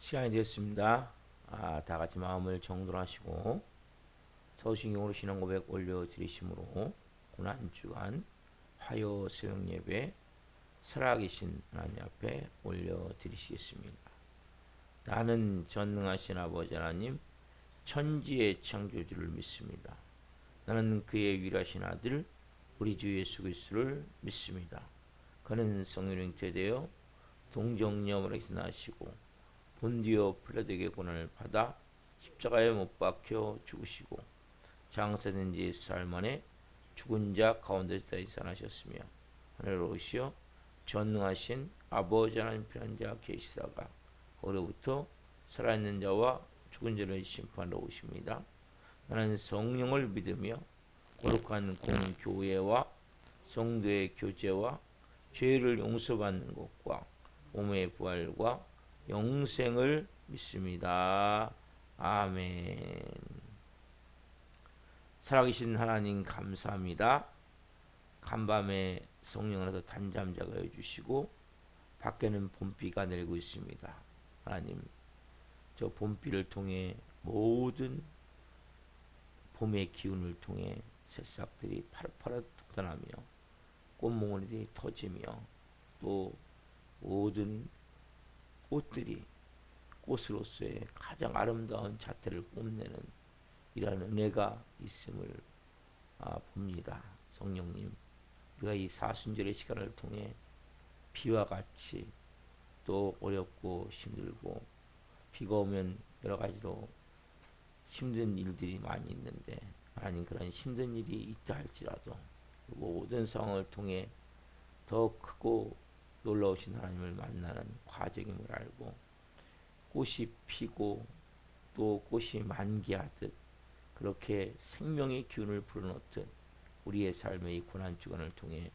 시간이 되었습니다. 다 같이 마음을 정돈하시고 서신경으로 신앙 고백 올려드리심으로 고난 주간 화요 새벽 예배 살아계신 하나님 앞에 올려드리시겠습니다. 나는 전능하신 아버지 하나님 천지의 창조주를 믿습니다. 나는 그의 위라신 아들 우리 주 예수 그리스도를 믿습니다. 그는 성령 잉태되어 동정녀에게서 나시고 본디오 필라도에게 고난을 받아 십자가에 못 박혀 죽으시고 장사된 지 4일 만에 죽은 자 가운데서 살아나셨으며 하늘로 오시어 전능하신 아버지 하나님 편한 자 계시다가 거기로부터 살아있는 자와 죽은 자를 심판하러 오십니다. 나는 성령을 믿으며 거룩한 공교회와 성도의 교제와 죄를 용서받는 것과 몸의 부활과 영생을 믿습니다. 아멘. 살아계신 하나님 감사합니다. 간밤에 성령으로서 단잠자가 해주시고 밖에는 봄비가 내리고 있습니다. 하나님, 저 봄비를 통해 모든 봄의 기운을 통해 새싹들이 파릇파릇 돋아나며 꽃몽울들이 터지며 또 모든 꽃들이 꽃으로서의 가장 아름다운 자태를 뽐내는 이러한 은혜가 있음을 봅니다. 성령님, 우리가 이 사순절의 시간을 통해 비와 같이 또 어렵고 힘들고 비가 오면 여러 가지로 힘든 일들이 많이 있는데 하나님 그런 힘든 일이 있다 할지라도 모든 상황을 통해 더 크고 놀라우신 하나님을 만나는 과정임을 알고 꽃이 피고 또 꽃이 만개하듯 그렇게 생명의 기운을 불어넣듯 우리의 삶의 이 고난주간을 통해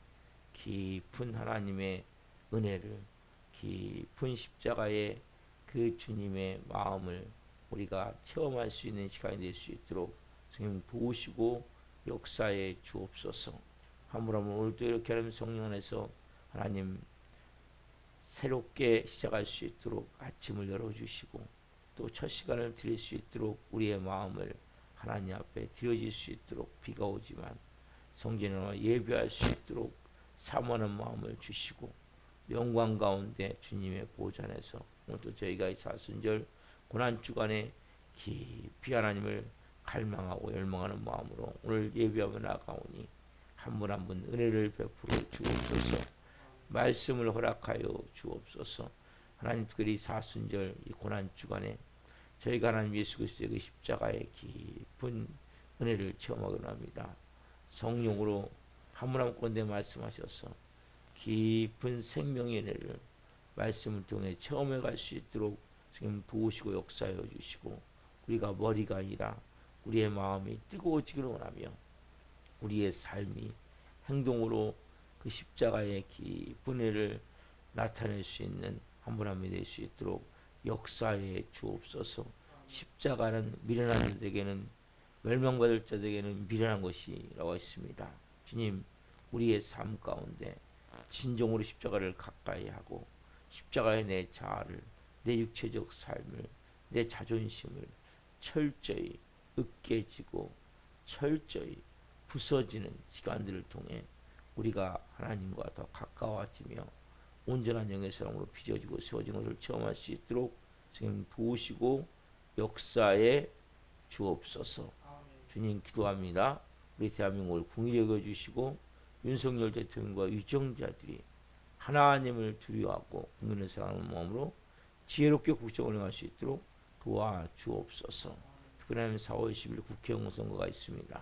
깊은 하나님의 은혜를 깊은 십자가의 그 주님의 마음을 우리가 체험할 수 있는 시간이 될 수 있도록 성령 도우시고 역사에 주옵소서. 한물한물 오늘도 이렇게 하나님 성령 안에서 하나님 새롭게 시작할 수 있도록 아침을 열어주시고 또 첫 시간을 드릴 수 있도록 우리의 마음을 하나님 앞에 드려질 수 있도록 비가 오지만 성전에 나와 예배할 수 있도록 사모하는 마음을 주시고 영광 가운데 주님의 보좌 안에서 오늘도 저희가 이 사순절 고난주간에 깊이 하나님을 갈망하고 열망하는 마음으로 오늘 예배하며 나아가오니 한 분 한 분 은혜를 베풀어 주옵소서. 말씀을 허락하여 주옵소서. 하나님 특별히 사순절 이 고난주간에 저희가 하나님 예수 그리스도의 그 십자가의 깊은 은혜를 체험하기로 합니다. 성령으로 한 분 한 분 가운데 말씀하셔서 깊은 생명의 은혜를 말씀을 통해 체험해 갈 수 있도록 지금 도우시고 역사해 주시고 우리가 머리가 아니라 우리의 마음이 뜨거워지기를 원하며 우리의 삶이 행동으로 그 십자가의 깊은 은혜를 나타낼 수 있는 한 분 한 분이 될 수 있도록 역사에 주옵소서. 십자가는 미련한 자들에게는 멸망받을 자들에게는 미련한 것이라고 했습니다. 주님, 우리의 삶 가운데 진정으로 십자가를 가까이 하고 십자가의 내 자아를, 내 육체적 삶을, 내 자존심을 철저히 으깨지고 철저히 부서지는 시간들을 통해 우리가 하나님과 더 가까워지며 온전한 영의 사람으로 빚어지고 세워진 것을 체험할 수 있도록 주님 도우시고 역사에 주옵소서. 주님 기도합니다. 우리 대한민국을 긍휼히 여겨주시고 윤석열 대통령과 유정자들이 하나님을 두려워하고 국민을 사랑하는 마음으로 지혜롭게 국정을 행할 수 있도록 도와주옵소서. 특별히 4월 10일 국회의원 선거가 있습니다.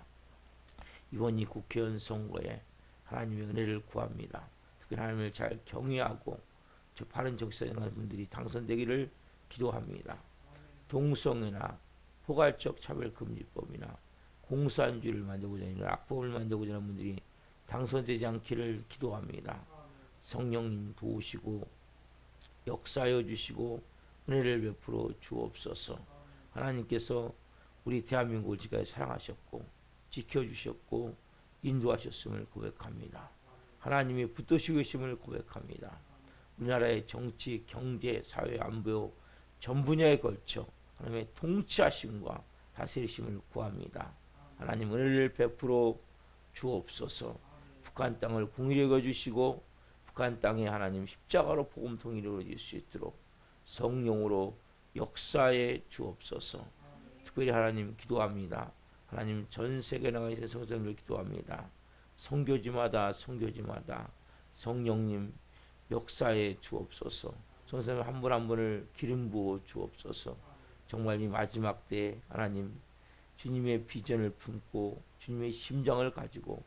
이번 이 국회의원 선거에 하나님의 은혜를 구합니다. 특별히 하나님을 잘 경외하고 저 바른 정치를 행하는 분들이 당선되기를 기도합니다. 동성애나 포괄적 차별금지법이나 공산주의를 만들고자 하는 악법을 만들고자 하는 분들이 당선되지 않기를 기도합니다. 성령님 도우시고 역사하여 주시고 은혜를 베풀어 주옵소서. 하나님께서 우리 대한민국을 지금까지 사랑하셨고 지켜주셨고 인도하셨음을 고백합니다. 하나님이 붙드시고 계심을 고백합니다. 우리나라의 정치, 경제, 사회, 안보 전 분야에 걸쳐 하나님의 통치하심과 다스리심을 구합니다. 하나님 은혜를 베풀어 주옵소서. 북한 땅을 궁일히 여겨주시고 북한 땅에 하나님 십자가로 복음통일이 이루어질 수 있도록 성령으로 역사해 주옵소서. 특별히 하나님 기도합니다. 하나님 전 세계에 나가 있는 성도들 기도합니다. 선교지마다 성령님 역사해 주옵소서. 성도님 한 분 한 분을 기름 부어 주옵소서. 정말 이 마지막 때 하나님 주님의 비전을 품고 주님의 심정을 가지고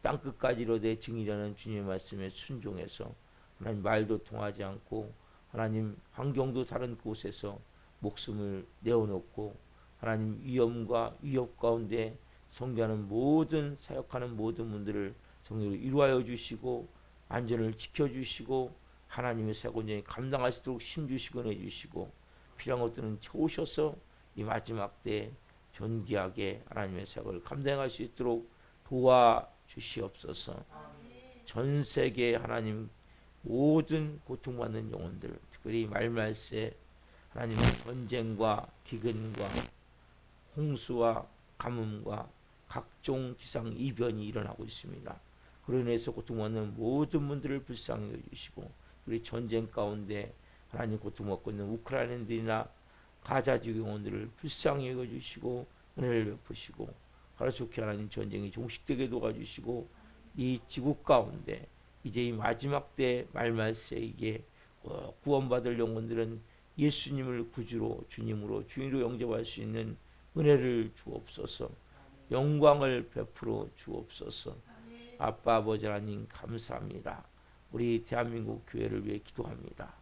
땅끝까지 이르되 증이라는 주님의 말씀에 순종해서 하나님 말도 통하지 않고 하나님 환경도 다른 곳에서 목숨을 내어놓고 하나님 위험과 위협 가운데 선교하는 모든 사역하는 모든 분들을 성령으로 이루하여 주시고 안전을 지켜주시고 하나님의 사역 온전히 감당할 수 있도록 힘주시고 해주시고 필요한 것들은 채우셔서 이 마지막 때 존귀하게 하나님의 사역을 감당할 수 있도록 도와주시옵소서. 전 세계 하나님 모든 고통받는 영혼들 특별히 말말세 하나님 전쟁과 기근과 홍수와 가뭄과 각종 기상 이변이 일어나고 있습니다. 그로 인해서 고통받는 모든 분들을 불쌍히 여주시고 우리 전쟁 가운데 하나님 고통받고 있는 우크라이나인들이나 가자 지역 영혼들을 불쌍히 여겨주시고 은혜를 베푸시고 가로수게 하나님 전쟁이 종식되게 도와주시고 이 지구 가운데 이제 이 마지막 때 말말세에게 구원받을 영혼들은 예수님을 구주로 주님으로 주인으로 영접할 수 있는 은혜를 주옵소서. 영광을 베풀어 주옵소서. 아빠 아버지 하나님 감사합니다. 우리 대한민국 교회를 위해 기도합니다.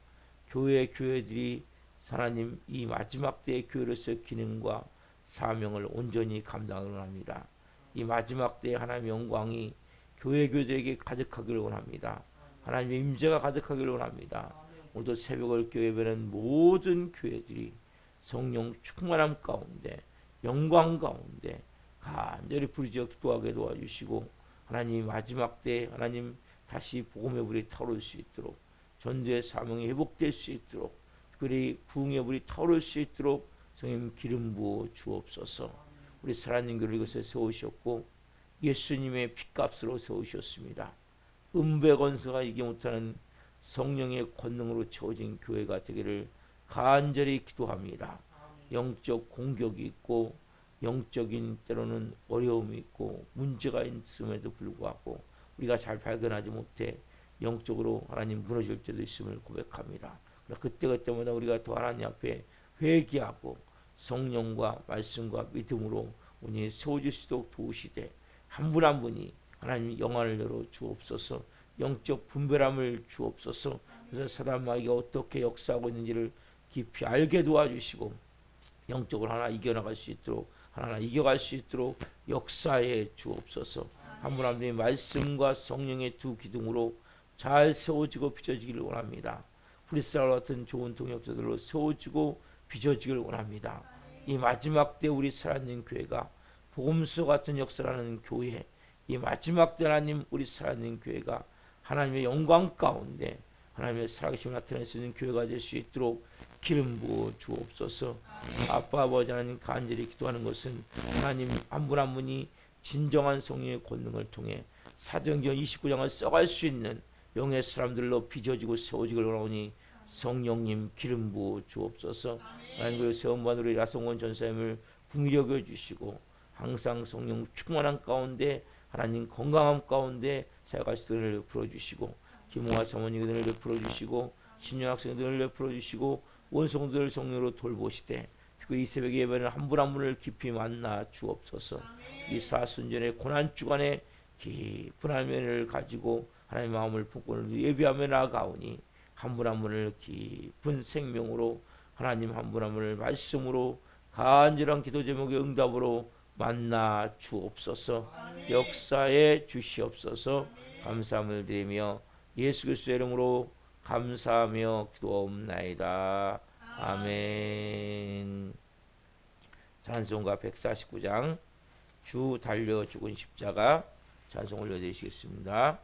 교회들이 하나님 이 마지막 때의 교회로서의 기능과 사명을 온전히 감당을 원합니다. 이 마지막 때의 하나님의 영광이 교회들에게 가득하기를 원합니다. 하나님의 임재가 가득하기를 원합니다. 오늘도 새벽을 교회 예배는 모든 교회들이 성령 충만함 가운데 영광 가운데 간절히 부르짖어 기도하게 도와주시고 하나님 마지막 때 하나님 다시 복음의 불이 타오를 수 있도록 전도의 사명이 회복될 수 있도록 특별히 부흥의 불이 타오를 수 있도록 성령 기름 부어 주옵소서. 우리 사랑하는 교회를 이곳에 세우셨고 예수님의 핏값으로 세우셨습니다. 은배건서가 이기 못하는 성령의 권능으로 채워진 교회가 되기를 간절히 기도합니다. 영적 공격이 있고 영적인 때로는 어려움이 있고 문제가 있음에도 불구하고 우리가 잘 발견하지 못해 영적으로 하나님 무너질 때도 있음을 고백합니다. 그때마다 우리가 더 하나님 앞에 회개하고 성령과 말씀과 믿음으로 온전히 세워질 수 있도록 도우시되 한 분 한 분이 하나님 영안을 열어 주옵소서. 영적 분별함을 주옵소서. 그래서 사람에게 어떻게 역사하고 있는지를 깊이 알게 도와주시고 영적으로 하나 이겨나갈 수 있도록 하나 이겨갈 수 있도록 역사해 주옵소서. 한 분 한 분이 말씀과 성령의 두 기둥으로 잘 세워지고 빚어지기를 원합니다. 프리스타일 같은 좋은 동역자들로 세워지고 빚어지기를 원합니다. 이 마지막 때 우리 살아있는 교회가 복음서 같은 역사라는 교회, 이 마지막 때 하나님 우리 살아있는 교회가 하나님의 영광 가운데 하나님의 살아계심을 나타낼 수 있는 교회가 될 수 있도록 기름 부어 주옵소서. 아빠 아버지 하나님 간절히 기도하는 것은 하나님 한 분 한 분이 진정한 성령의 권능을 통해 사도행전 29장을 써갈 수 있는 영의 사람들로 빚어지고 세워지길 원하오니 성령님 기름 부어 주옵소서. 하나님 그 세움받은 우리 라송원 전사님을 긍휼히 여겨 주시고 항상 성령 충만한 가운데 하나님 건강함 가운데 사역할 수 있도록 베풀어 주시고 김홍화 사모님들을 베풀어 주시고 신유 학생들을 베풀어 주시고 원성들을 성령으로 돌보시되 특히 이 새벽 예배는 한 분 한 분을 깊이 만나 주옵소서. 이 사순전의 고난 주간에 깊은 하나님을 가지고 하나님의 마음을 품고 예배하며 나아가오니 한 분 한 분을 깊은 생명으로 하나님 한 분 한 분을 말씀으로 간절한 기도 제목의 응답으로 만나 주옵소서. 역사에 주시옵소서. 감사함을 드리며 예수 그리스도의 이름으로 감사하며 기도옵나이다. 아멘. 찬송가 149장 주 달려 죽은 십자가 찬송 올려드리시겠습니다.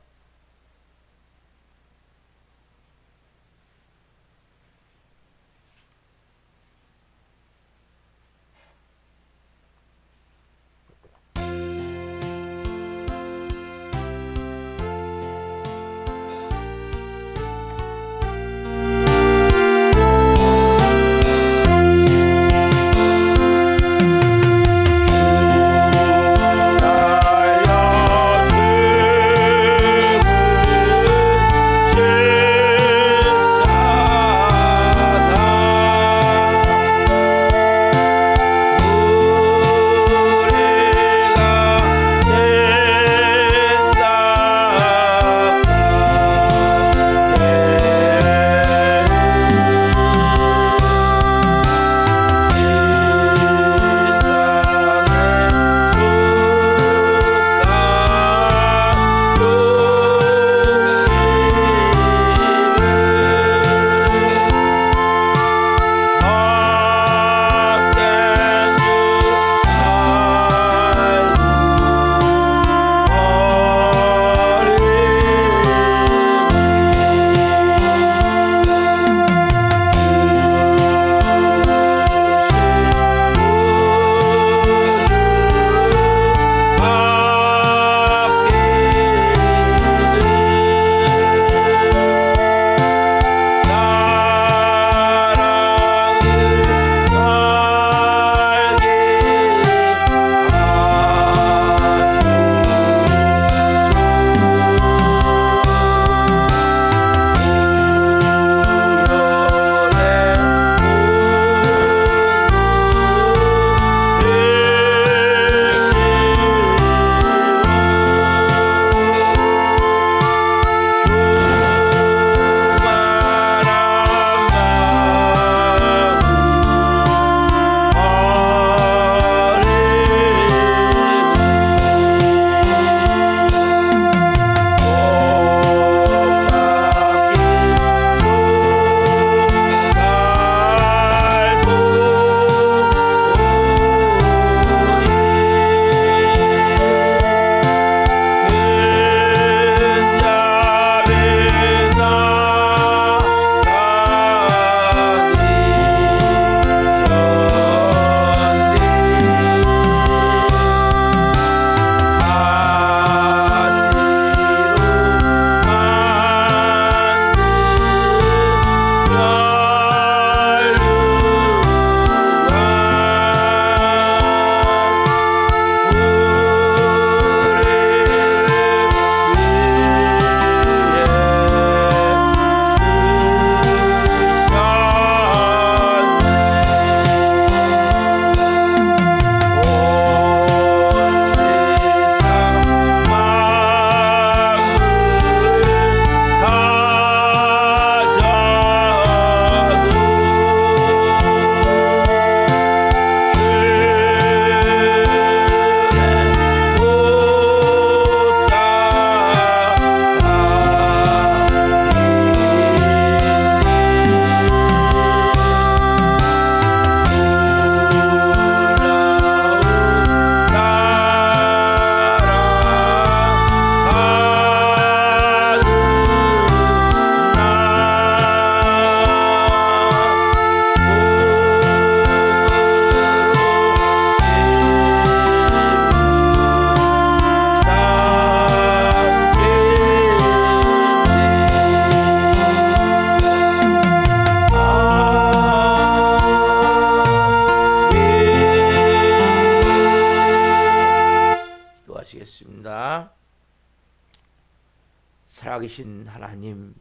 살아계신 하나님,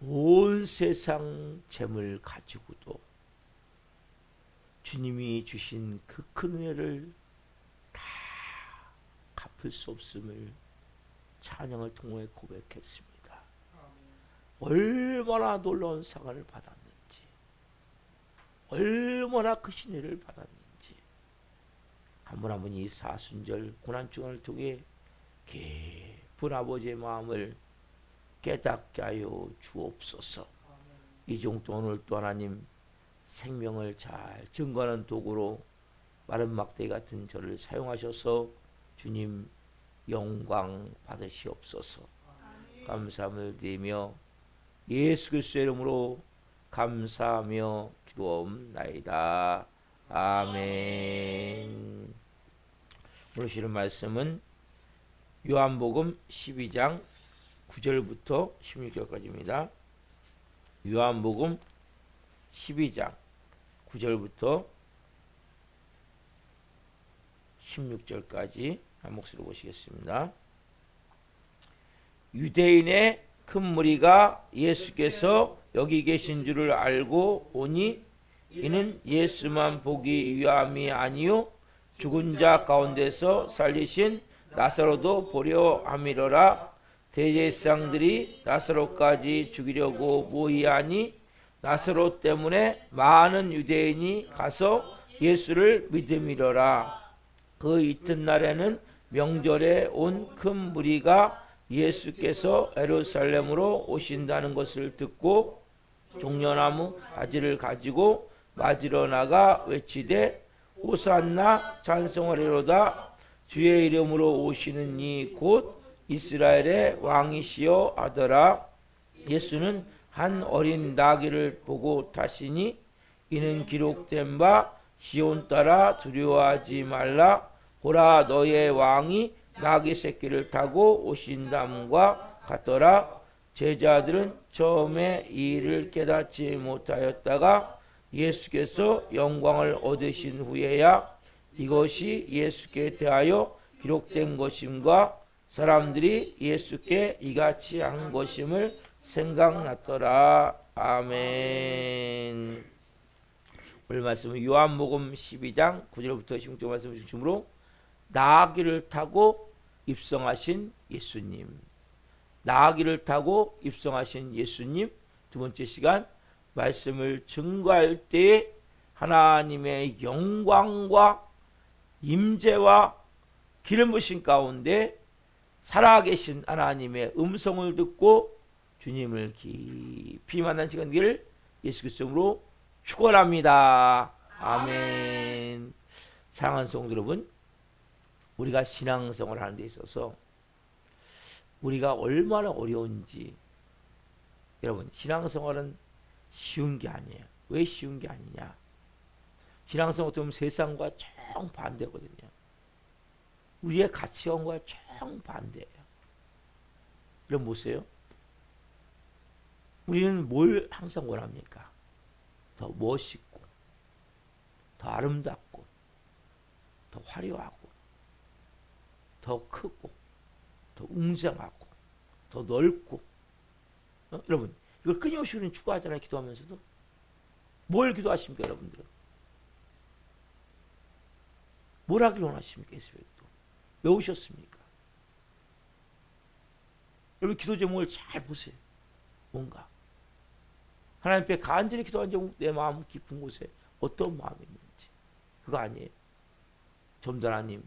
온 세상 재물 가지고도 주님이 주신 그 큰 은혜를 다 갚을 수 없음을 찬양을 통해 고백했습니다. 얼마나 놀라운 사랑을 받았는지, 얼마나 크신 은혜를 받았는지 한 분 한 분이 이 사순절 고난주간을 통해 깊은 아버지의 마음을 깨닫게 하여 주옵소서. 이 정도 오늘 또 하나님 생명을 잘 증거하는 도구로 마른 막대기 같은 저를 사용하셔서 주님 영광 받으시옵소서. 감사함을 드리며 예수 그리스도의 이름으로 감사하며 기도옵나이다. 아멘. 오늘 주시는 말씀은 요한복음 12장 9절부터 16절까지입니다. 요한복음 12장 9절부터 16절까지 한 목소리로 보시겠습니다. 유대인의 큰 무리가 예수께서 여기 계신 줄을 알고 오니 이는 예수만 보기 위함이 아니요 죽은 자 가운데서 살리신 나사로도 보려 함이로라. 대제사장들이 나사로까지 죽이려고 모의하니 나사로 때문에 많은 유대인이 가서 예수를 믿음이로라. 그 이튿날에는 명절에 온 큰 무리가 예수께서 예루살렘으로 오신다는 것을 듣고 종려나무 가지를 가지고 맞으러 나가 외치되 호산나 찬송하리로다. 주의 이름으로 오시는 이 곧 이스라엘의 왕이시여 하더라. 예수는 한 어린 나귀를 보고 타시니 이는 기록된 바 시온 따라 두려워하지 말라. 보라 너의 왕이 나귀 새끼를 타고 오신담과 같더라. 제자들은 처음에 이 일을 깨닫지 못하였다가 예수께서 영광을 얻으신 후에야 이것이 예수께 대하여 기록된 것임과 사람들이 예수께 이같이 한 것임을 생각났더라. 아멘. 오늘 말씀은 요한복음 12장 9절부터 16절 말씀을 중심으로 나귀를 타고 입성하신 예수님, 나귀를 타고 입성하신 예수님. 두 번째 시간 말씀을 증거할 때에 하나님의 영광과 임재와 기름 부으신 가운데 살아계신 하나님의 음성을 듣고 주님을 깊이 만난 시간 되기를 예수 그리스도로 축원합니다. 아멘. 사랑하는 성도 여러분, 우리가 신앙생활을 하는 데 있어서 우리가 얼마나 어려운지, 여러분 신앙생활은 쉬운 게 아니에요. 왜 쉬운 게 아니냐? 신앙생활 어떻게 보면 세상과 정반대거든요. 우리의 가치관과 정반대예요. 여러분 보세요. 우리는 뭘 항상 원합니까? 더 멋있고, 더 아름답고, 더 화려하고, 더 크고, 더 웅장하고, 더 넓고. 여러분 이걸 끊임없이 우리는 추구하잖아요. 기도하면서도. 뭘 기도하십니까 여러분들? 뭘 하길 원하십니까? 예수님도 왜 오셨습니까? 여러분 기도 제목을 잘 보세요. 뭔가 하나님 앞에 간절히 기도한 적 내 마음 깊은 곳에 어떤 마음이 있는지. 그거 아니에요. 좀 더 하나님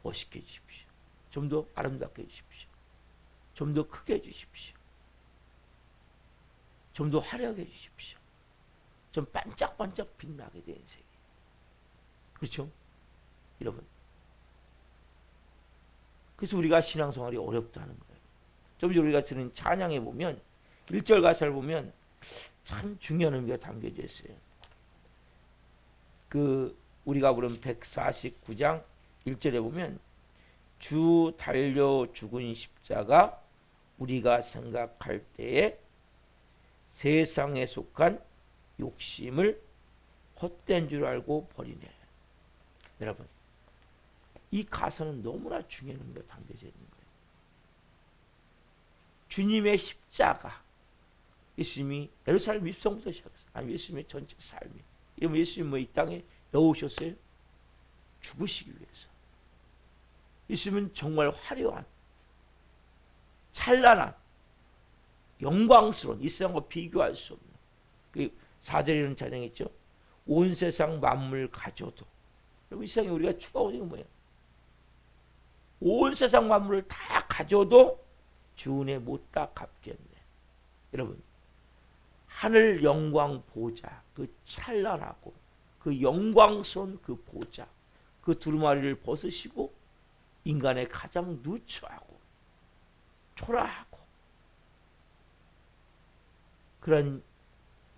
멋있게 해주십시오. 좀 더 아름답게 해주십시오. 좀 더 크게 해주십시오. 좀 더 화려하게 해주십시오. 좀 반짝반짝 빛나게 된 세계. 그렇죠? 여러분. 그래서 우리가 신앙생활이 어렵다는 거예요. 좀 전에 우리가 들은 찬양에 보면 1절 가사를 보면 참 중요한 의미가 담겨져 있어요. 우리가 부른 149장 1절에 보면 주 달려 죽은 십자가 우리가 생각할 때에 세상에 속한 욕심을 헛된 줄 알고 버리네. 여러분 이 가사는 너무나 중요한 의미가 담겨져 있는 거예요. 주님의 십자가, 예수님이 예루살렘 입성부터 시작했어요. 아니 예수님의 전체 삶이. 이러면 예수님 이 땅에 왜 오셨어요? 죽으시기 위해서. 예수님은 정말 화려한, 찬란한, 영광스러운, 이 세상과 비교할 수 없는, 그 4절에 이런 찬양이 있죠. 온 세상 만물 가져도. 여러분 이 세상에 우리가 추구하고 있는 건 뭐예요? 온 세상 만물을 다 가져도 주 은혜 못 다 갚겠네. 여러분 하늘 영광 보좌, 그 찬란하고 그 영광스러운 그 보좌, 그 두루마리를 벗으시고 인간의 가장 누추하고 초라하고 그런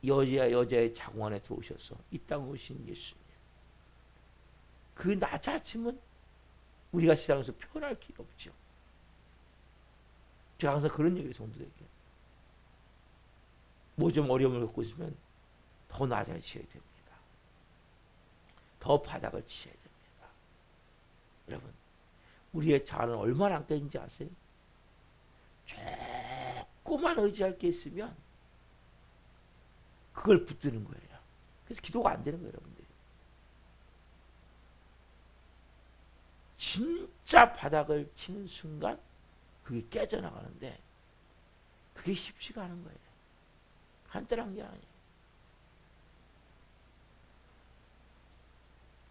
여자의 자궁 안에 들어오셔서 이 땅에 오신 예수님, 그 낮아짐은 우리가 세상에서 표현할 길이 없죠. 제가 항상 그런 얘기를 성도에게, 뭐 좀 어려움을 겪고 있으면 더 낮아지셔야 됩니다. 더 바닥을 치셔야 됩니다. 여러분 우리의 자아는 얼마나 악된지 아세요? 조그만 의지할 게 있으면 그걸 붙드는 거예요. 그래서 기도가 안 되는 거예요, 여러분들. 진짜 바닥을 치는 순간 그게 깨져나가는데 그게 쉽지가 않은 거예요. 간단한 게 아니에요.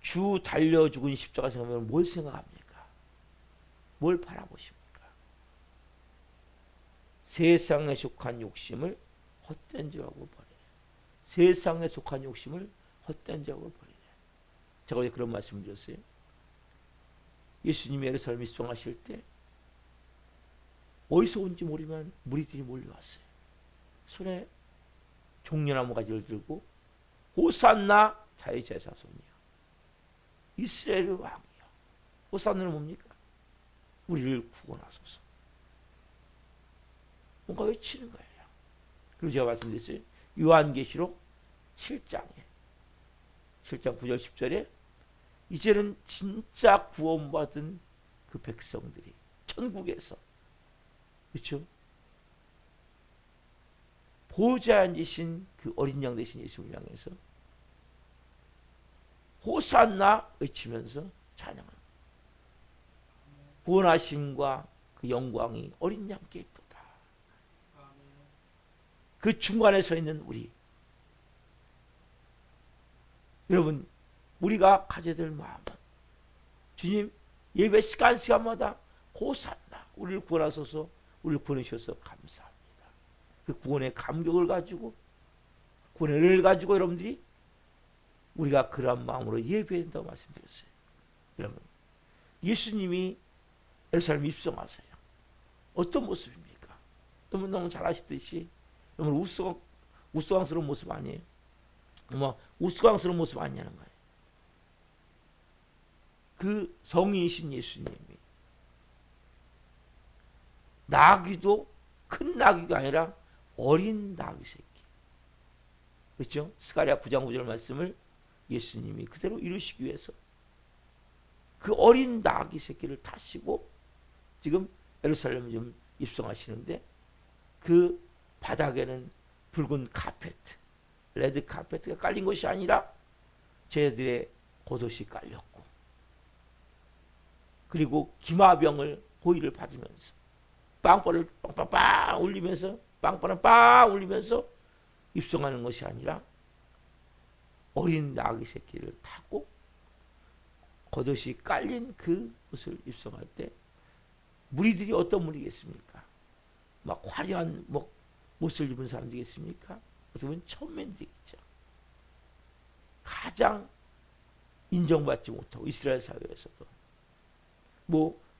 주 달려 죽은 십자가 생각하면 뭘 생각합니까? 뭘 바라보십니까? 세상에 속한 욕심을 헛된 줄 알고 버리네. 세상에 속한 욕심을 헛된 줄 알고 버리네. 제가 왜 그런 말씀을 드렸어요? 예수님이 예루살렘 입성하실 때 어디서 온지 모르면 무리들이 몰려왔어요. 손에 종려나무 가지를 들고 호산나 다윗의 자손이요, 이스라엘의 왕이요. 호산나는 뭡니까? 우리를 구원하소서. 뭔가 외치는 거예요. 그리고 제가 말씀드렸어요. 요한계시록 7장 9절 10절에 이제는 진짜 구원받은 그 백성들이 천국에서, 그렇죠? 보좌에 앉으신 그 어린 양 되신 예수님을 향해서 호산나 외치면서 찬양합니다. 구원하심과 그 영광이 어린 양께 있도다. 그 중간에 서 있는 우리, 여러분 우리가 가져야 될 마음은, 주님 예배 시간마다 호산나, 우리를 구원하소서, 우리를 구원하셔서 감사합니다. 그 구원의 감격을 가지고, 구원의 은혜를 가지고 여러분들이 우리가 그런 마음으로 예배해야 된다고 말씀드렸어요. 여러분 예수님이 예루살렘 입성하세요. 어떤 모습입니까? 너무 잘 아시듯이 너무 우스꽝스러운 모습 아니에요? 우스꽝스러운 모습 아니냐는 거예요. 그 성인이신 예수님이 나귀도 큰 나귀가 아니라 어린 나귀 새끼, 그렇죠? 스가랴 9장 9절 말씀을 예수님이 그대로 이루시기 위해서 그 어린 나귀 새끼를 타시고 지금 예루살렘에 좀 입성하시는데, 그 바닥에는 붉은 카페트, 레드 카페트가 깔린 것이 아니라 쟤들의 겉옷이 깔렸고, 그리고 기마병을 호의를 받으면서 빵빠를 빵빵빵 울리면서, 빵빠를 빵 울리면서 입성하는 것이 아니라 어린 나귀 새끼를 타고 겉옷이 깔린 그 옷을 입성할 때 무리들이 어떤 무리겠습니까? 막 화려한 옷을 입은 사람들이겠습니까? 어떻게 보면 천민들이겠죠. 가장 인정받지 못하고 이스라엘 사회에서도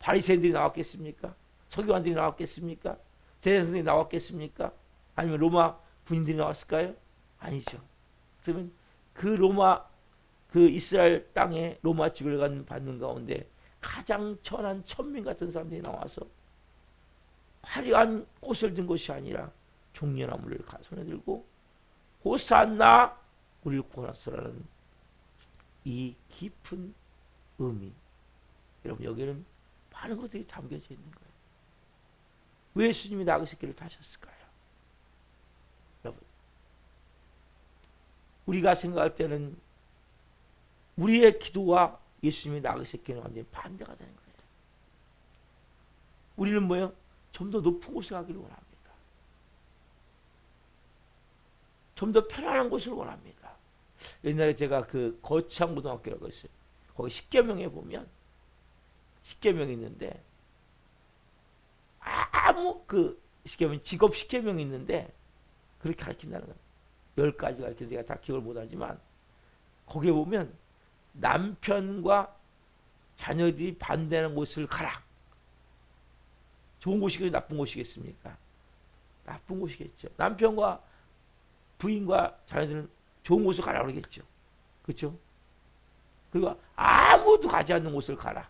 바리새인들이 나왔겠습니까? 서기관들이 나왔겠습니까? 대제사장들이 나왔겠습니까? 아니면 로마 군인들이 나왔을까요? 아니죠. 그러면 그 이스라엘 땅에 로마 지배를 받는 가운데 가장 천한 천민 같은 사람들이 나와서 화려한 옷을 든 것이 아니라 종려나무를 손에 들고 호산나 우리를 구원하소서라는 이 깊은 의미, 여러분 여기는 많은 것들이 담겨져 있는 거예요. 왜 예수님이 나귀 새끼를 타셨을까요? 여러분, 우리가 생각할 때는 우리의 기도와 예수님의 나귀 새끼는 완전히 반대가 되는 거예요. 우리는 뭐예요? 좀 더 높은 곳에 가기를 원합니다. 좀 더 편안한 곳을 원합니다. 옛날에 제가 그 거창고등학교라고 있어요. 거기 십계명에 보면 십계명이 있는데 아무 그 십계명 직업 십계명이 있는데 그렇게 가르친다는 거예요. 10가지 가르치는 제가 다 기억을 못하지만 거기에 보면 남편과 자녀들이 반대하는 곳을 가라. 좋은 곳이겠죠? 나쁜 곳이겠습니까? 나쁜 곳이겠죠. 남편과 부인과 자녀들은 좋은 곳을 가라 그러겠죠. 그렇죠? 그리고 아무도 가지 않는 곳을 가라.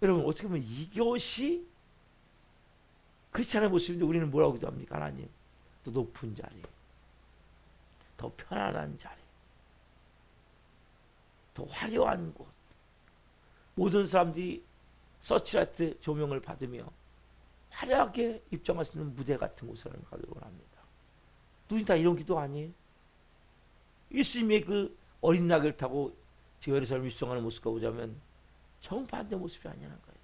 여러분 어떻게 보면 이것이 크리스찬의 모습인데 우리는 뭐라고 기도합니까? 하나님 더 높은 자리, 더 편안한 자리, 더 화려한 곳, 모든 사람들이 서치라이트 조명을 받으며 화려하게 입장할 수 있는 무대 같은 곳을 가기를 원합니다. 누구나 다 이런 기도 아니에요? 예수님의 그 어린 낙을 타고 예루살렘 입성하는 모습과 보자면 정반대 모습이 아니라는 거예요.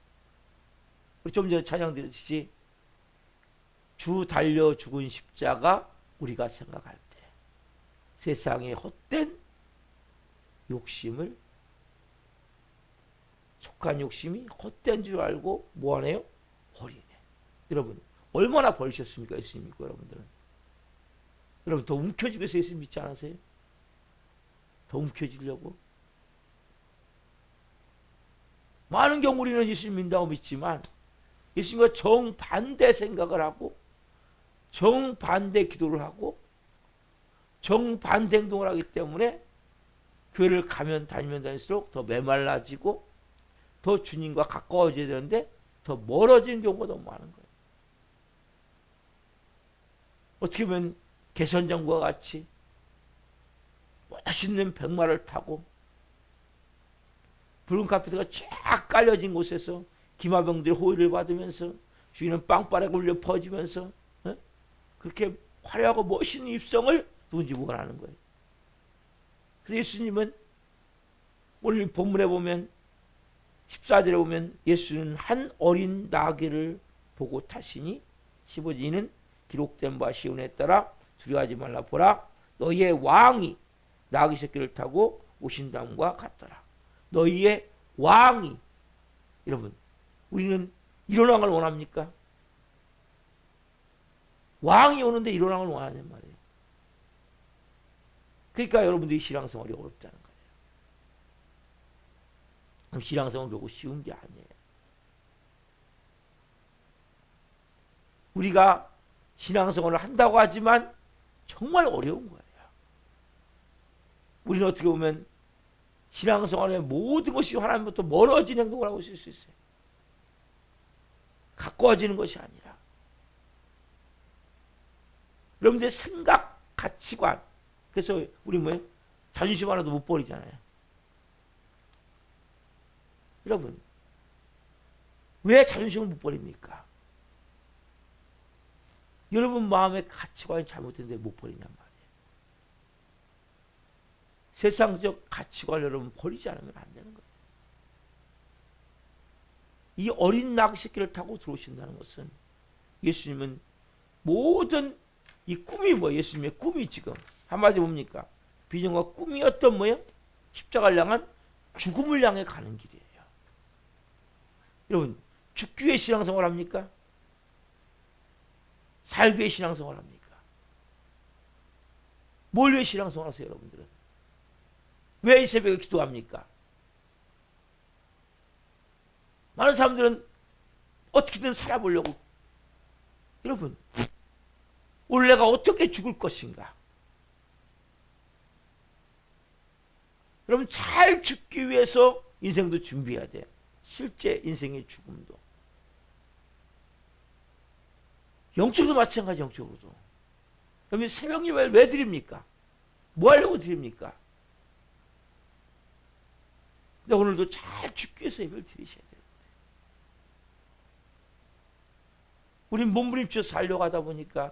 우리 좀 전에 찬양 드렸듯이 주 달려 죽은 십자가 우리가 생각할 때 세상의 헛된 욕심을 속한 욕심이 헛된 줄 알고 뭐하네요? 버리네. 여러분 얼마나 버리셨습니까? 예수님 믿고 여러분들은. 여러분 더 움켜쥐기 위해서 예수님 믿지 않으세요? 더 움켜쥐려고? 많은 경우 우리는 예수님 믿는다고 믿지만 예수님과 정반대 생각을 하고 정반대 기도를 하고 정반대 행동을 하기 때문에 교회를 가면 다니면 다닐수록 더 메말라지고 더 주님과 가까워져야 되는데 더 멀어지는 경우가 너무 많은 거예요. 어떻게 보면 개선장과 같이 멋있는 백마를 타고 붉은 카페트가 쫙 깔려진 곳에서 기마병들이 호의를 받으면서 주인은 빵빠레가 울려 퍼지면서 그렇게 화려하고 멋있는 입성을 누군지 원하는 거예요. 그래서 예수님은 오늘 본문에 보면 14절에 보면 예수는 한 어린 나귀를 보고 타시니 15절 이는 기록된 바 시온에 따라 두려워하지 말라 보라 너희의 왕이 나귀 새끼를 타고 오신다함과 같더라. 너희의 왕이 여러분 우리는 이런 왕을 원합니까? 왕이 오는데 이런 왕을 원하는 말이에요. 그러니까 여러분들이 신앙생활이 어렵다는 거예요. 신앙생활은 결국 쉬운 게 아니에요. 우리가 신앙생활을 한다고 하지만 정말 어려운 거예요. 우리는 어떻게 보면 신앙생활의 모든 것이 하나님부터 멀어진 행동을 하고 있을 수 있어요. 가까워지는 것이 아니라 여러분들의 생각, 가치관 그래서 우리 뭐예요? 자존심 하나도 못 버리잖아요. 여러분 왜 자존심을 못 버립니까? 여러분 마음의 가치관이 잘못된데 못 버리냔 말이에요. 세상적 가치관을 여러분 버리지 않으면 안 되는 거예요. 이 어린 나귀 새끼를 타고 들어오신다는 것은 예수님은 모든 이 꿈이 뭐예요? 예수님의 꿈이 지금 한마디 뭡니까? 비전과 꿈이었던 뭐예요? 십자가를 향한 죽음을 향해 가는 길이에요. 여러분 죽기 위해 신앙생활 합니까? 살기 위해 신앙생활 합니까? 뭘 위해 신앙생활 하세요 여러분들은? 왜 이 새벽에 기도합니까? 많은 사람들은 어떻게든 살아보려고 여러분 오늘 내가 어떻게 죽을 것인가? 여러분 잘 죽기 위해서 인생도 준비해야 돼요. 실제 인생의 죽음도. 영적으로도 마찬가지 영적으로도. 그러면 새벽 예배를 왜 드립니까? 뭐 하려고 드립니까? 근데 오늘도 잘 죽기 위해서 예배를 드리셔야 돼요. 우린 몸부림쳐 살려고 하다 보니까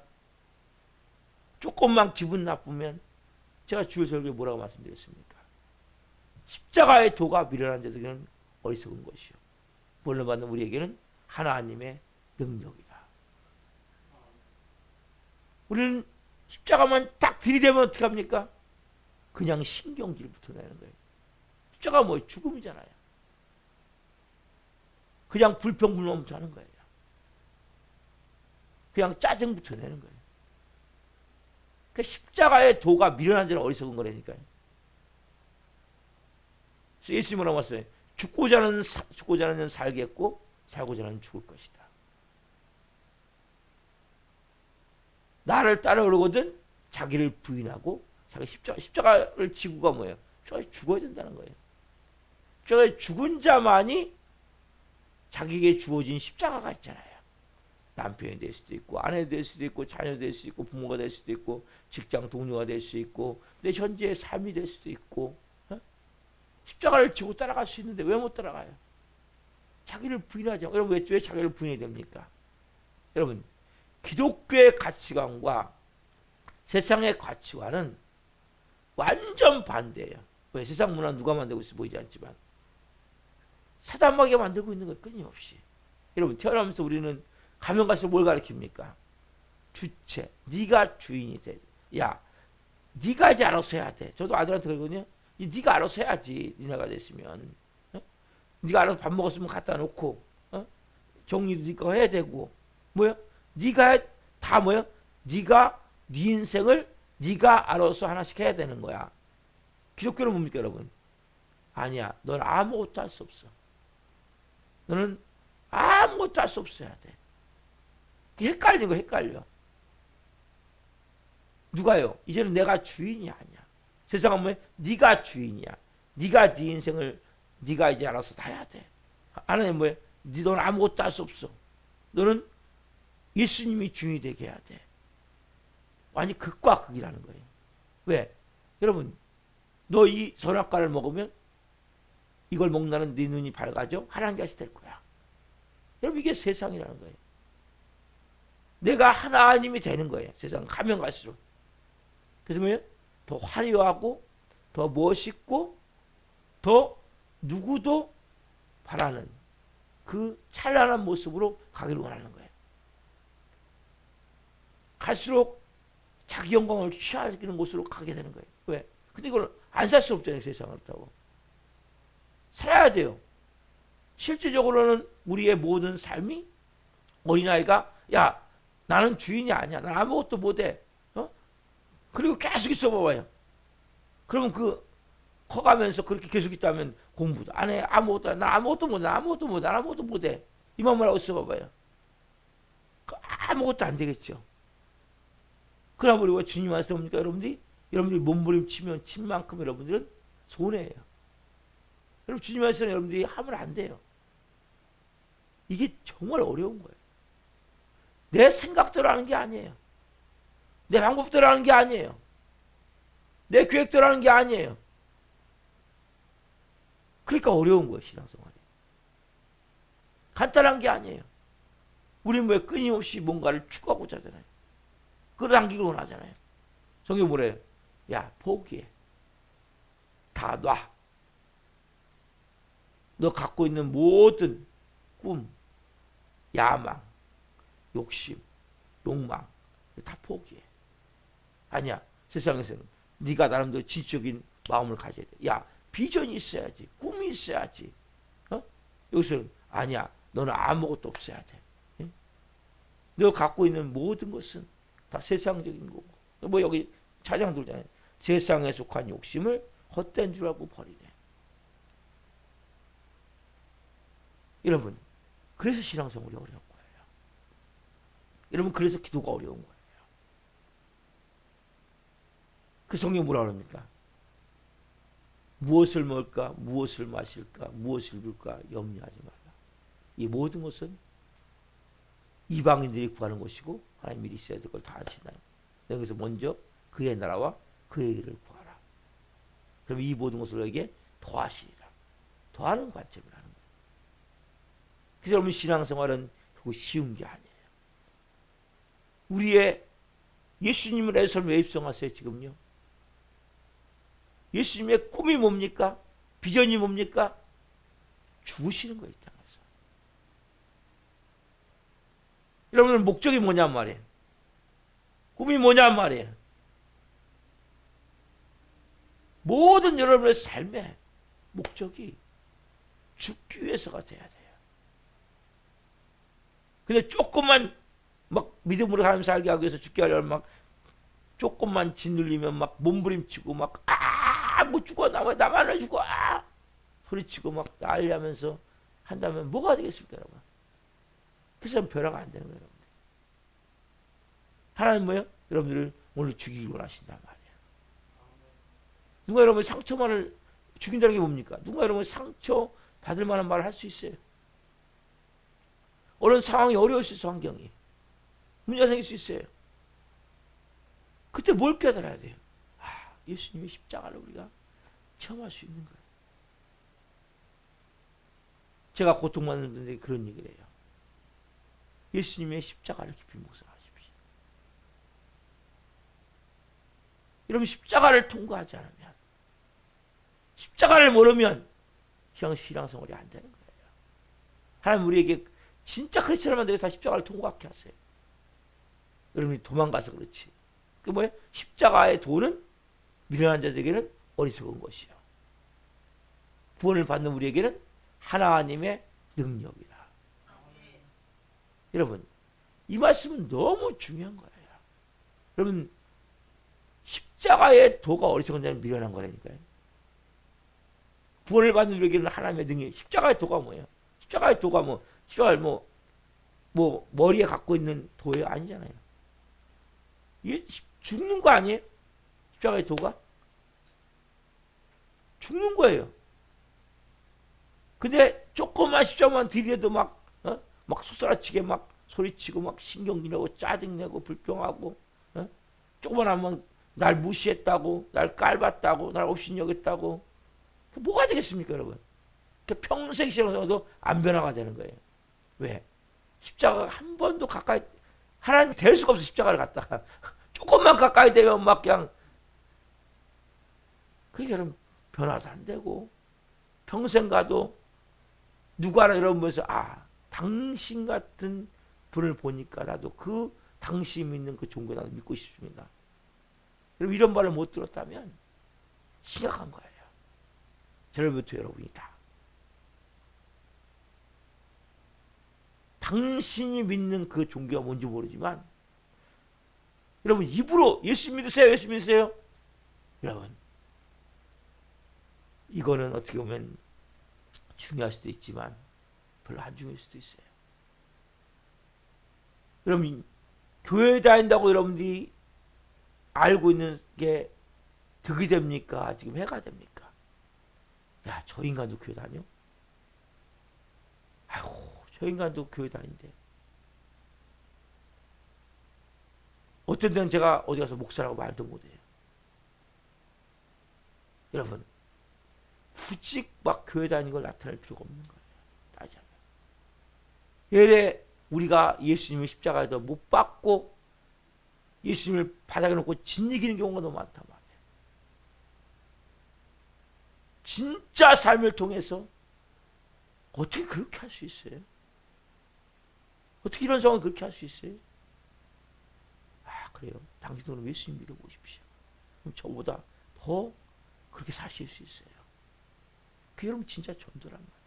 조금만 기분 나쁘면 제가 주일 설교에 뭐라고 말씀드렸습니까? 십자가의 도가 미련한 자들에게는 어리석은 것이요 본을 받는 우리에게는 하나님의 능력이다. 우리는 십자가만 딱 들이대면 어떻게 합니까? 그냥 신경질부터 내는 거예요. 십자가 뭐예요? 죽음이잖아요. 그냥 불평불만부터 하는 거예요. 그냥 짜증부터 내는 거예요. 그 십자가의 도가 미련한 자는 어리석은 거라니까요. 그래서 예수님이 뭐라고 했어요? 죽고자 하는 살겠고 살고자 하는 죽을 것이다. 나를 따르거든 자기를 부인하고 자기 십자가를 지고가 뭐예요? 십자가에 죽어야 된다는 거예요. 십자가에 죽은 자만이 자기에게 주어진 십자가가 있잖아요. 남편이 될 수도 있고 아내 될 수도 있고 자녀 될 수도 있고 부모가 될 수도 있고 직장 동료가 될 수 있고 내 현재의 삶이 될 수도 있고 십자가를 지고 따라갈 수 있는데 왜 못 따라가요? 자기를 부인하죠. 여러분 왜 자기를 부인해야 됩니까? 여러분 기독교의 가치관과 세상의 가치관은 완전 반대예요. 왜? 세상 문화 누가 만들고 있어 보이지 않지만 사단마귀가 만들고 있는 것 끊임없이. 여러분 태어나면서 우리는 가면 갈수록 뭘 가르칩니까? 주체. 네가 주인이 돼. 야, 네가 이제 알아서 해야 돼. 저도 아들한테 그러거든요. 네가 알아서 해야지. 니네가 됐으면. 네가 알아서 밥 먹었으면 갖다 놓고 정리도 네가 해야 되고 뭐야? 네가 다 뭐야? 네가 네 인생을 네가 알아서 하나씩 해야 되는 거야. 기독교는 뭡니까 여러분? 아니야. 넌 아무것도 할 수 없어. 너는 아무것도 할 수 없어야 돼. 헷갈린 거 헷갈려. 누가요? 이제는 내가 주인이 아니야. 세상은 뭐야? 네가 주인이야. 네가 네 인생을 네가 이제 알아서 다 해야 돼. 하나님 뭐야? 너는 아무것도 할 수 없어. 너는 예수님이 주인이 되게 해야 돼. 완전 극과 극이라는 거예요. 왜? 여러분 너 이 선악과를 먹으면 이걸 먹나는 네 눈이 밝아져 하나님 같이 될 거야. 여러분 이게 세상이라는 거예요. 내가 하나님이 되는 거예요. 세상 가면 갈수록. 그래서 뭐예요? 더 화려하고 더 멋있고 더 누구도 바라는 그 찬란한 모습으로 가기를 원하는 거예요. 갈수록 자기 영광을 취하는 곳으로 가게 되는 거예요. 왜? 근데 이걸 안 살 수 없잖아요. 세상을 타고. 살아야 돼요. 실질적으로는 우리의 모든 삶이 어린아이가 야 나는 주인이 아니야. 난 아무것도 못해. 그리고 계속 있어 봐봐요. 그러면 그 커가면서 그렇게 계속 있다면 공부도 안 해. 아무것도 나 아무것도 못해. 아무것도 못해. 아무것도 못해. 이만 뭐라고 있어 봐봐요. 아무것도 안 되겠죠. 그러나 우리가 주님 말씀 뭡니까 여러분들이? 여러분들이 몸부림치면 친 만큼 여러분들은 손해예요. 여러분 주님 말씀 여러분들이 하면 안 돼요. 이게 정말 어려운 거예요. 내 생각대로 하는 게 아니에요. 내 방법대로 하는 게 아니에요. 내 계획대로 하는 게 아니에요. 그러니까 어려운 거예요. 신앙생활이. 간단한 게 아니에요. 우리는 왜 끊임없이 뭔가를 추구하고자 하잖아요. 끌어당기기를 원하잖아요. 성경이 뭐래요? 야 포기해. 다 놔. 너 갖고 있는 모든 꿈, 야망, 욕심, 욕망 다 포기해. 아니야. 세상에서는 네가 나름대로 지적인 마음을 가져야 돼. 야 비전이 있어야지. 꿈이 있어야지. 여기서는 아니야. 너는 아무것도 없어야 돼. 응? 너 갖고 있는 모든 것은 다 세상적인 거고. 뭐 여기 차장 들잖아요. 세상에 속한 욕심을 헛된 줄 알고 버리네. 여러분 그래서 신앙생활이 어려운 거예요. 여러분 그래서 기도가 어려운 거예요. 그 성경이 뭐라 그럽니까? 무엇을 먹을까, 무엇을 마실까, 무엇을 입을까 염려하지 말라. 이 모든 것은 이방인들이 구하는 것이고 하나님 미리 있어야 될 걸 다 아시나요? 여기서 먼저 그의 나라와 그의 일을 구하라. 그럼 이 모든 것을 너에게 더하시리라. 더하는 관점이라는 거예요. 그래서 여러분 신앙생활은 쉬운 게 아니에요. 우리의 예수님을 내 삶에 왜 입성하세요 지금요? 예수님의 꿈이 뭡니까? 비전이 뭡니까? 죽으시는 거예요, 이 땅에서. 여러분들 목적이 뭐냔 말이에요. 꿈이 뭐냔 말이에요. 모든 여러분의 삶의 목적이 죽기 위해서가 돼야 돼요. 근데 조금만 막 믿음으로 하나님 살게 하기 위해서 죽게 하려면 막 조금만 짓눌리면 막 몸부림치고 막 뭐 죽어 나만 왜 죽어 소리치고 막 난리하면서 한다면 뭐가 되겠습니까, 여러분? 그래서 변화가 안 되는 거예요, 여러분들. 하나님 뭐예요? 여러분들을 오늘 죽이기 원하신단 말이에요. 누가 여러분 상처만을 죽인다는 게 뭡니까? 누가 여러분 상처 받을 만한 말을 할 수 있어요? 어느 상황이 어려울 수 있어, 환경이. 문제가 생길 수 있어요. 그때 뭘 깨달아야 돼요? 예수님의 십자가를 우리가 체험할 수 있는 거예요. 제가 고통받는 분들에게 그런 얘기를 해요. 예수님의 십자가를 깊이 묵상하십시오. 여러분 십자가를 통과하지 않으면, 십자가를 모르면 신앙생활이 안 되는 거예요. 하나님 우리에게 진짜 크리스천을 만들어서 다 십자가를 통과하게 하세요. 여러분이 도망가서 그렇지. 그 뭐예요? 십자가의 도는 미련한 자들에게는 어리석은 것이요. 구원을 받는 우리에게는 하나님의 능력이라. 여러분, 이 말씀은 너무 중요한 거예요. 여러분, 십자가의 도가 어리석은 자는 미련한 거라니까요. 구원을 받는 우리에게는 하나님의 능력. 십자가의 도가 뭐예요? 십자가의 도가 뭐, 십자가를 뭐 머리에 갖고 있는 도예요? 아니잖아요. 이게 죽는 거 아니에요? 십자가의 도가? 죽는 거예요. 근데 조금만 십자가만 들이대도 막 솟아치게 막 소리치고 막 신경질내고 짜증내고 불평하고 조금만 하면 날 무시했다고, 날 깔봤다고, 날 업신여겼다고. 뭐가 되겠습니까, 여러분? 평생 신앙생활도 안 변화가 되는 거예요. 왜? 십자가가 한 번도 가까이, 하나님 될 수가 없어, 십자가를 갖다가. 조금만 가까이 되면 막 그냥, 그게 여러분, 변화도 안 되고, 평생 가도, 누가 하나 여러분 보면서, 당신 같은 분을 보니까 나도 그 당신 믿는 그 종교 나도 믿고 싶습니다. 여러분, 이런 말을 못 들었다면, 심각한 거예요. 저로부터 여러분이 다. 당신이 믿는 그 종교가 뭔지 모르지만 여러분 입으로 예수 믿으세요, 예수 믿으세요. 여러분 이거는 어떻게 보면 중요할 수도 있지만 별로 안 중요할 수도 있어요. 여러분 교회 다닌다고 여러분들이 알고 있는 게 득이 됩니까? 지금 해가 됩니까? 야, 저 인간도 교회 다녀? 아이고, 저 인간도 교회 다닌대. 어떤 때는 제가 어디 가서 목사라고 말도 못해요. 여러분, 굳이 막 교회 다니는 걸 나타낼 필요가 없는 거예요. 따지자면. 예래 우리가 예수님의 십자가에도 못 박고 예수님을 바닥에 놓고 짓이기는 경우가 너무 많단 말이에요. 진짜 삶을 통해서 어떻게 그렇게 할 수 있어요? 어떻게 이런 상황을 그렇게 할 수 있어요? 그래요. 당신들은 예수님 믿어보십시오. 그럼 저보다 더 그렇게 사실 수 있어요. 그 여러분 진짜 전도란 말이에요.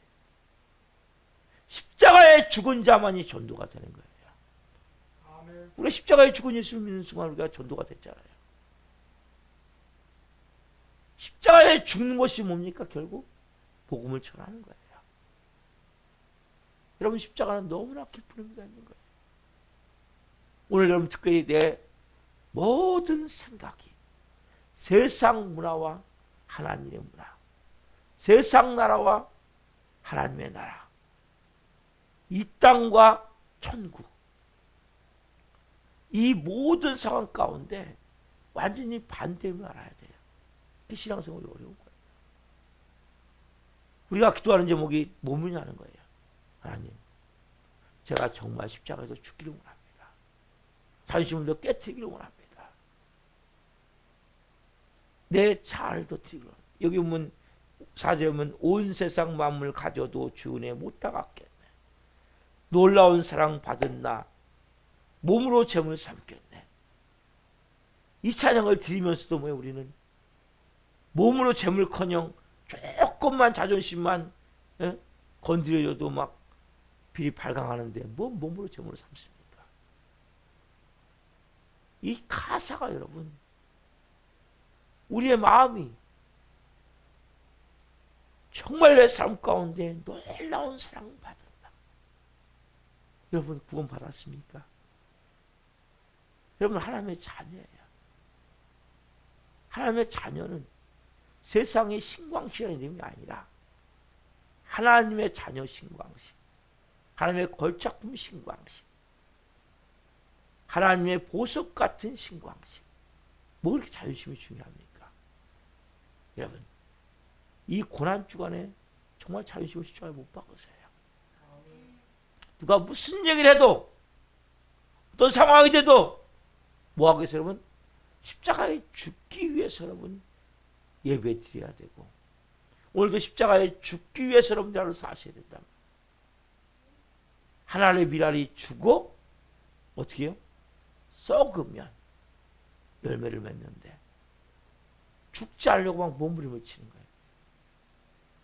십자가에 죽은 자만이 전도가 되는 거예요. 아멘. 우리가 십자가에 죽은 예수를 믿는 순간 우리가 전도가 됐잖아요. 십자가에 죽는 것이 뭡니까? 결국 복음을 전하는 거예요. 여러분 십자가는 너무나 깊은 의미가 있는 거예요. 오늘 여러분 특별히 내 모든 생각이 세상 문화와 하나님의 문화, 세상 나라와 하나님의 나라, 이 땅과 천국, 이 모든 상황 가운데 완전히 반대임을 알아야 돼요. 그 신앙생활이 어려운 거예요. 우리가 기도하는 제목이 뭐냐는 거예요. 하나님, 제가 정말 십자가에서 죽기를 원합니다. 자존심을 더 깨뜨리기를 원합니다. 내 자아를 더 드리기를 원합니다. 여기 보면 4절에 보면 온 세상 만물 가져도 주 은혜 못 다 갚겠네. 놀라운 사랑 받은 나 몸으로 재물 삼겠네. 이 찬양을 드리면서도 뭐예요? 우리는 몸으로 재물커녕 조금만 자존심만 건드려줘도 막 비리 발광하는데 뭐 몸으로 재물을 삼습니까? 이 가사가 여러분 우리의 마음이 정말 내 삶 가운데 놀라운 사랑을 받았다. 여러분 구원 받았습니까? 여러분 하나님의 자녀예요. 하나님의 자녀는 세상의 신광식이라는 이름이 아니라 하나님의 자녀 신광식, 하나님의 걸작품 신광식, 하나님의 보석 같은 신광식. 뭐 그렇게 자존심이 중요합니까? 여러분 이 고난 주간에 정말 자존심을 십자가에 못 박으세요. 누가 무슨 얘기를 해도 어떤 상황이 돼도 뭐 하겠어요 여러분? 십자가에 죽기 위해서 여러분 예배 드려야 되고 오늘도 십자가에 죽기 위해서 여러분들 하루 사셔야 된다. 하나님의 미랄이 죽어 어떻게 해요? 썩으면 열매를 맺는데 죽지 않으려고 막 몸부림을 치는 거예요.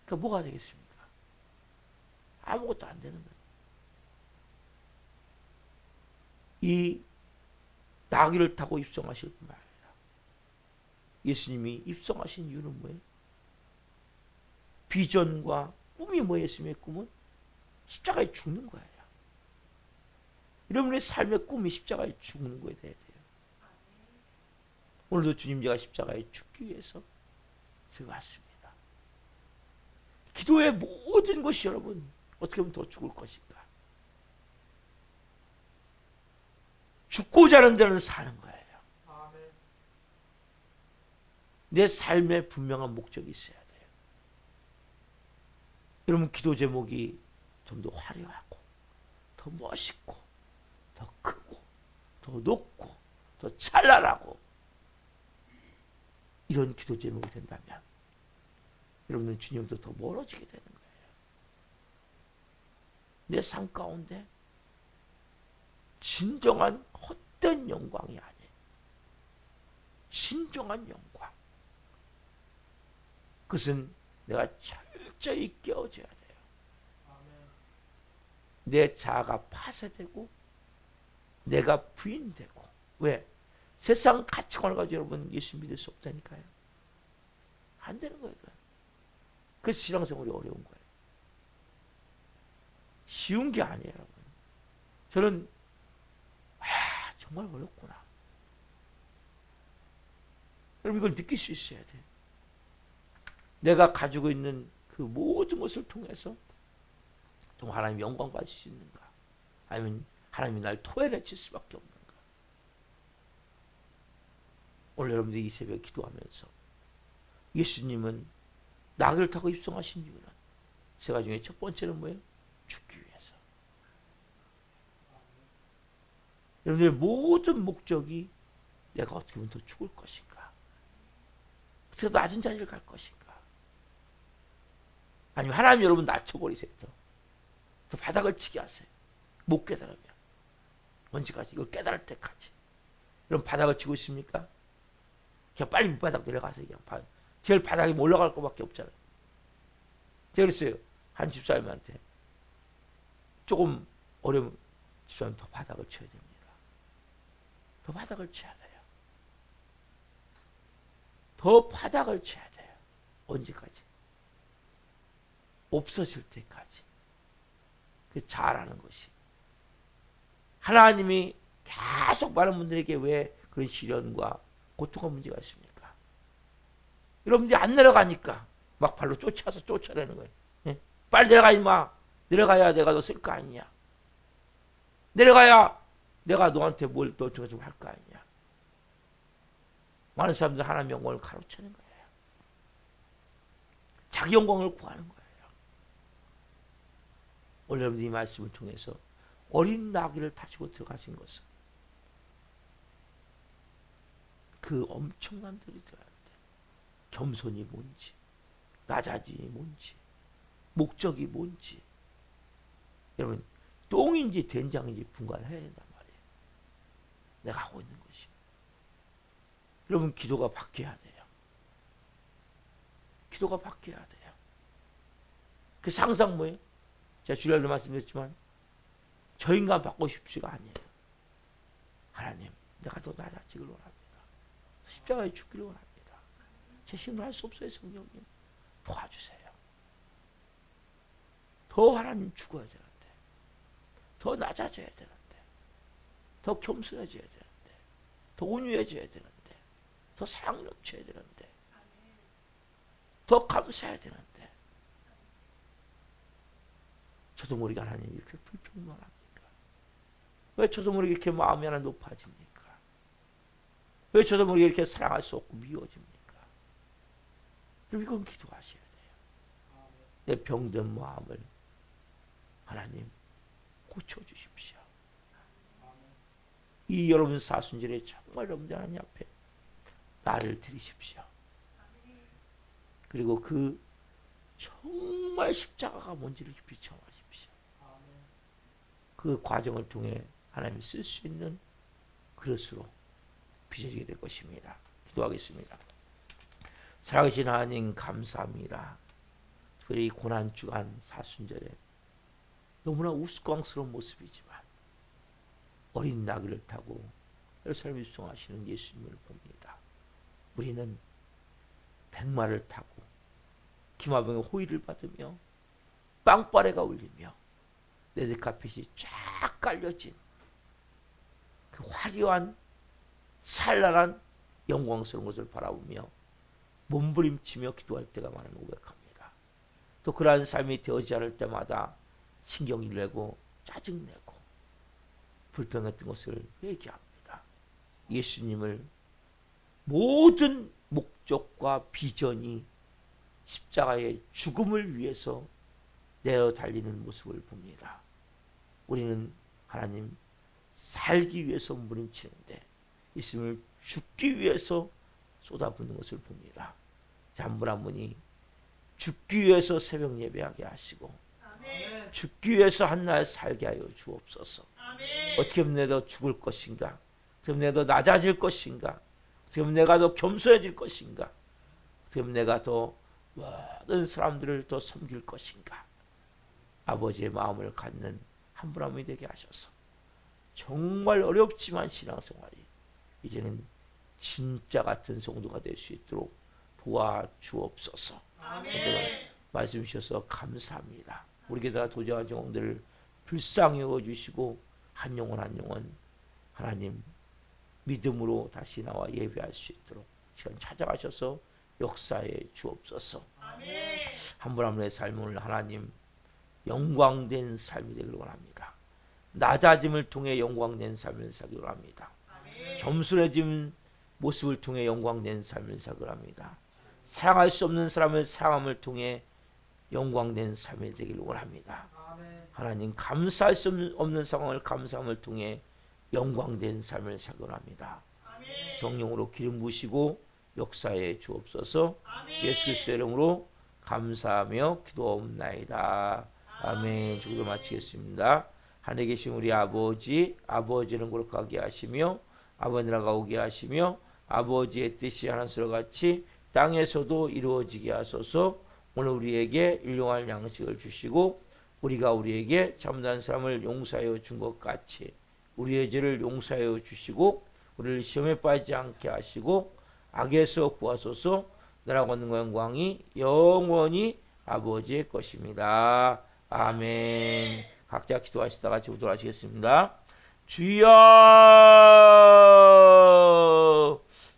그러니까 뭐가 되겠습니까? 아무것도 안 되는 거예요. 이 나귀를 타고 입성하실 뿐만 아니라 예수님이 입성하신 이유는 뭐예요? 비전과 꿈이 뭐였으면 꿈은 십자가에 죽는 거예요. 여러분의 삶의 꿈이 십자가에 죽는 거에 대해야 돼요. 오늘도 주님 제가 십자가에 죽기 위해서 제가 왔습니다. 기도의 모든 것이 여러분 어떻게 보면 더 죽을 것인가? 죽고자 하는 데는 사는 거예요. 내 삶에 분명한 목적이 있어야 돼요. 여러분 기도 제목이 좀 더 화려하고 더 멋있고 더 크고 더 높고 더 찬란하고 이런 기도 제목이 된다면 여러분은 주님부터 더 멀어지게 되는 거예요. 내 삶 가운데 진정한 헛된 영광이 아닌 진정한 영광. 그것은 내가 철저히 깨어져야 돼요. 내 자아가 파쇄되고 내가 부인되고. 왜? 세상 가치관을 가지고 여러분 예수 믿을 수 없다니까요. 안 되는 거예요. 그래서 신앙생활이 어려운 거예요. 쉬운 게 아니에요. 여러분. 저는 정말 어렵구나. 여러분 이걸 느낄 수 있어야 돼요. 내가 가지고 있는 그 모든 것을 통해서 또 하나님 영광 받을 수 있는가? 아니면 하나님이 날 토해내칠 수밖에 없는가? 오늘 여러분들이 이 새벽에 기도하면서 예수님은 나귀를 타고 입성하신 이유는 세 가지 중에 첫 번째는 뭐예요? 죽기 위해서. 여러분들의 모든 목적이 내가 어떻게 보면 더 죽을 것인가? 어떻게 더 낮은 자리를 갈 것인가? 아니면 하나님 여러분 낮춰버리세요. 더 바닥을 치게 하세요. 못 깨달으면. 언제까지? 이걸 깨달을 때까지. 여러분 바닥을 치고 있습니까? 그냥 빨리 밑바닥 내려가세요. 그냥 제일 바닥에 올라갈 것밖에 없잖아요. 제가 그랬어요. 한 집사님한테 조금 어려운 집사님 더 바닥을 쳐야 됩니다. 더 바닥을 쳐야 돼요. 더 바닥을 쳐야 돼요. 언제까지? 없어질 때까지. 그 잘하는 것이. 하나님이 계속 많은 분들에게 왜 그런 시련과 고통과 문제가 있습니까? 여러분들이 안 내려가니까 막 발로 쫓아서 쫓아내는 거예요. 예? 빨리 내려가 임마. 내려가야 내가 너 쓸 거 아니냐. 내려가야 내가 너한테 뭘 너 좀 할 거 아니냐. 많은 사람들 하나님의 영광을 가로채는 거예요. 자기 영광을 구하는 거예요. 오늘 여러분들이 이 말씀을 통해서 어린 나귀를 타시고 들어가신 것은 그 엄청난 들이 들어야 돼. 겸손이 뭔지, 낮아짐이 뭔지, 목적이 뭔지. 여러분, 똥인지 된장인지 분간해야 된단 말이에요. 내가 하고 있는 것이. 여러분, 기도가 바뀌어야 돼요. 기도가 바뀌어야 돼요. 그 상상 뭐예요? 제가 주일날도 말씀드렸지만 저 인간 바꾸고 싶지가 아니에요. 하나님, 내가 더 낮아지기를 원합니다. 십자가에 죽기를 원합니다. 제 힘으로 할 수 없어요. 성령님, 도와주세요. 더 하나님 죽어야 되는데, 더 낮아져야 되는데, 더 겸손해져야 되는데, 더 온유해져야 되는데, 더 사랑 넘쳐야 되는데, 더 감사해야 되는데, 저도 모르게 하나님 이렇게 불평만합니까? 왜 저도 모르게 이렇게 마음이 하나 높아집니까? 왜 저도 모르게 이렇게 사랑할 수 없고 미워집니까? 이건 기도하셔야 돼요. 내 병든 마음을 하나님 고쳐주십시오. 이 여러분 사순절에 정말 여러분들 하나님 앞에 나를 드리십시오. 그리고 그 정말 십자가가 뭔지를 비춰하십시오. 그 과정을 통해 하나님이 쓸 수 있는 그릇으로 빚어지게 될 것입니다. 기도하겠습니다. 살아계신 하나님 감사합니다. 특별히 이 고난주간 사순절에 너무나 우스꽝스러운 모습이지만 어린 나귀를 타고 예루살렘 입성하시는 예수님을 봅니다. 우리는 백마를 타고 기마병의 호의를 받으며 빵빠레가 울리며 레드카펫이 쫙 깔려진 그 화려한 찬란한 영광스러운 것을 바라보며 몸부림치며 기도할 때가 많은 고백합니다. 또 그러한 삶이 되어지지 않을 때마다 신경이 내고 짜증내고 불평했던 것을 회개합니다. 예수님을 모든 목적과 비전이 십자가의 죽음을 위해서 내어 달리는 모습을 봅니다. 우리는 하나님 살기 위해서 몸부림치는데 예수님을 죽기 위해서 쏟아붓는 것을 봅니다. 한 분 한 분이 죽기 위해서 새벽 예배하게 하시고 아멘. 죽기 위해서 한날 살게 하여 주옵소서. 아멘. 어떻게 하면 내가 더 죽을 것인가? 어떻게 하면 내가 더 낮아질 것인가? 어떻게 하면 내가 더 겸손해질 것인가? 어떻게 하면 내가 더 모든 사람들을 더 섬길 것인가? 아버지의 마음을 갖는 한 분 한 분이 되게 하셔서 정말 어렵지만 신앙생활이 이제는 진짜 같은 성도가 될 수 있도록 도와주옵소서. 아멘. 말씀 주셔서 감사합니다. 우리 게다가 도저한 영혼들을 불쌍히 여겨주시고 한 영혼 한 영혼 하나님 믿음으로 다시 나와 예배할 수 있도록 시간 찾아가셔서 역사해 주옵소서. 아멘. 한 분 한 분의 삶을 하나님 영광된 삶이 되기를 원합니다. 낮아짐을 통해 영광된 삶을 살기를 원합니다. 아멘. 겸손해진 모습을 통해 영광된 삶을 살기를 합니다. 사랑할 수 없는 사람을 사랑함을 통해 영광된 삶이 되기를 원합니다. 아멘. 하나님 감사할 수 없는 상황을 감사함을 통해 영광된 삶을 살기를 합니다. 아멘. 성령으로 기름 부으시고 역사해 주옵소서. 아멘. 예수 그리스도의 이름으로 감사하며 기도하옵나이다. 아멘. 주기도 마치겠습니다. 하늘에 계신 우리 아버지, 아버지는 거룩하게 하시며 아버지 나라가 오게 하시며 아버지의 뜻이 하나님과 같이 땅에서도 이루어지게 하소서. 오늘 우리에게 일용할 양식을 주시고 우리가 우리에게 잘못한 사람을 용서하여 준 것 같이 우리의 죄를 용서하여 주시고 우리를 시험에 빠지지 않게 하시고 악에서 구하소서. 나라와 권능과 영광이 영원히 아버지의 것입니다. 아멘. 각자 기도하시다가 같이 기도하시겠습니다. 주여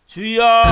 주여